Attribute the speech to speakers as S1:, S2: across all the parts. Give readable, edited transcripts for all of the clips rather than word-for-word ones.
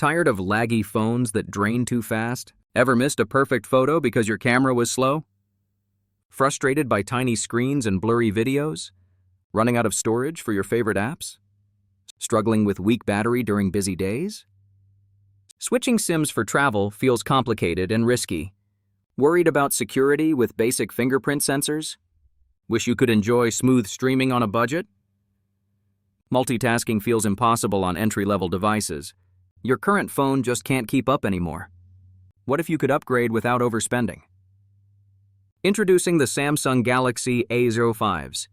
S1: Tired of laggy phones that drain too fast? Ever missed a perfect photo because your camera was slow? Frustrated by tiny screens and blurry videos? Running out of storage for your favorite apps? Struggling with weak battery during busy days? Switching SIMs for travel feels complicated and risky. Worried about security with basic fingerprint sensors? Wish you could enjoy smooth streaming on a budget? Multitasking feels impossible on entry-level devices. Your current phone just can't keep up anymore. What if you could upgrade without overspending? Introducing the Samsung Galaxy A05s.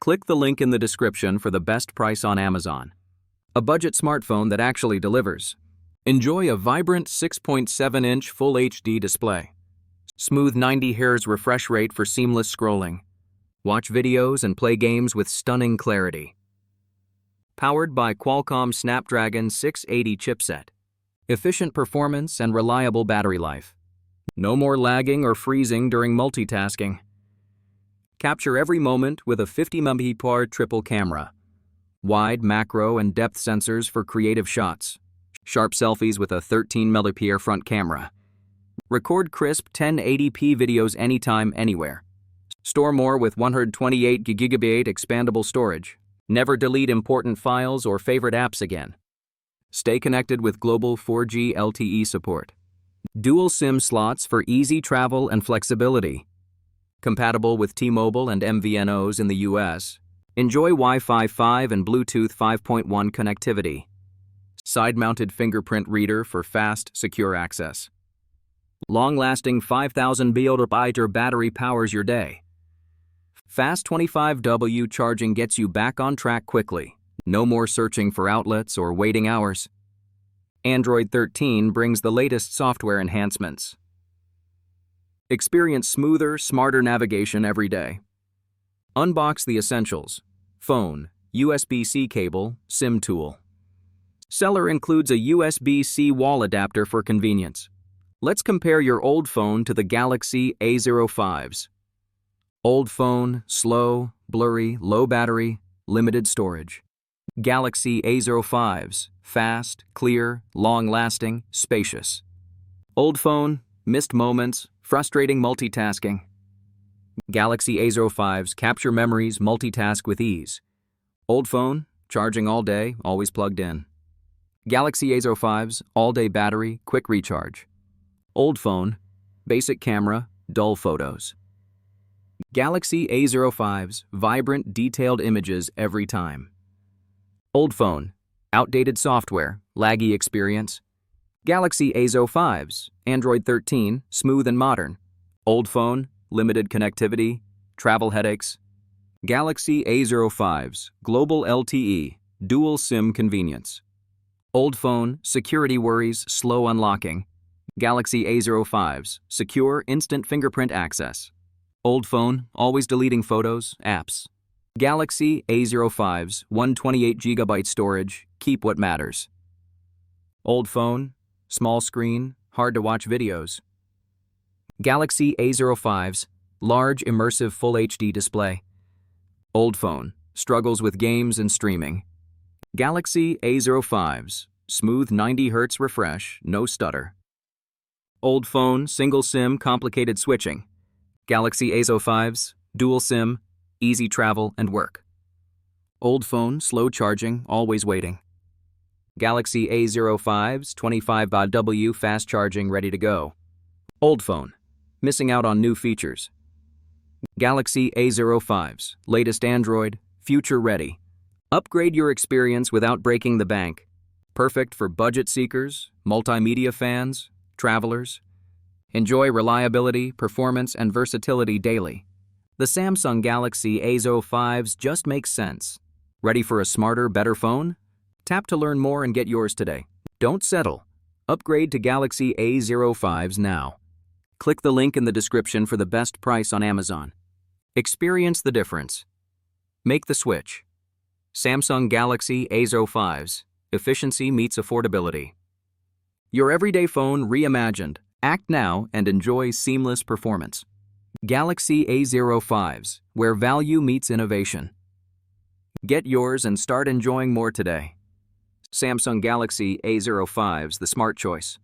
S1: Click the link in the description for the best price on Amazon. A budget smartphone that actually delivers. Enjoy a vibrant 6.7-inch Full HD display. Smooth 90 Hz refresh rate for seamless scrolling. Watch videos and play games with stunning clarity. Powered by Qualcomm Snapdragon 680 chipset. Efficient performance and reliable battery life. No more lagging or freezing during multitasking. Capture every moment with a 50-megapixel triple camera. Wide, macro, and depth sensors for creative shots. Sharp selfies with a 13-megapixel front camera. Record crisp 1080p videos anytime, anywhere. Store more with 128 GB expandable storage. Never delete important files or favorite apps again. Stay connected with global 4G LTE support. Dual SIM slots for easy travel and flexibility. Compatible with T-Mobile and MVNOs in the US. Enjoy Wi-Fi 5 and Bluetooth 5.1 connectivity. Side-mounted fingerprint reader for fast, secure access. Long-lasting 5,000 mAh battery powers your day. Fast 25W charging gets you back on track quickly. No more searching for outlets or waiting hours. Android 13 brings the latest software enhancements. Experience smoother, smarter navigation every day. Unbox the essentials. Phone, USB-C cable, SIM tool. Seller includes a USB-C wall adapter for convenience. Let's compare your old phone to the Galaxy A05s. Old phone, slow, blurry, low battery, limited storage. Galaxy A05s, fast, clear, long-lasting, spacious. Old phone, missed moments, frustrating multitasking. Galaxy A05s capture memories, multitask with ease. Old phone, charging all day, always plugged in. Galaxy A05s, all-day battery, quick recharge. Old phone, basic camera, dull photos. Galaxy A05s, vibrant, detailed images every time. Old phone, outdated software, laggy experience. Galaxy A05s, Android 13, smooth and modern. Old phone, limited connectivity, travel headaches. Galaxy A05s, global LTE, dual SIM convenience. Old phone, security worries, slow unlocking. Galaxy A05s, secure, instant fingerprint access. Old phone, always deleting photos, apps. Galaxy A05s, 128 GB storage, keep what matters. Old phone, small screen, hard to watch videos. Galaxy A05s, large immersive Full HD display. Old phone, struggles with games and streaming. Galaxy A05s, smooth 90 Hz refresh, no stutter. Old phone, single SIM, complicated switching. Galaxy A05s, dual SIM, easy travel and work. Old phone, slow charging, always waiting. Galaxy A05s, 25W fast charging, ready to go. Old phone, missing out on new features. Galaxy A05s, latest Android, future ready. Upgrade your experience without breaking the bank. Perfect for budget seekers, multimedia fans, travelers. Enjoy reliability, performance, and versatility daily. The Samsung Galaxy A05s just makes sense. Ready for a smarter, better phone? Tap to learn more and get yours today. Don't settle. Upgrade to Galaxy A05s now. Click the link in the description for the best price on Amazon. Experience the difference. Make the switch. Samsung Galaxy A05s. Efficiency meets affordability. Your everyday phone reimagined. Act now and enjoy seamless performance. Galaxy A05s, where value meets innovation. Get yours and start enjoying more today. Samsung Galaxy A05s, the smart choice.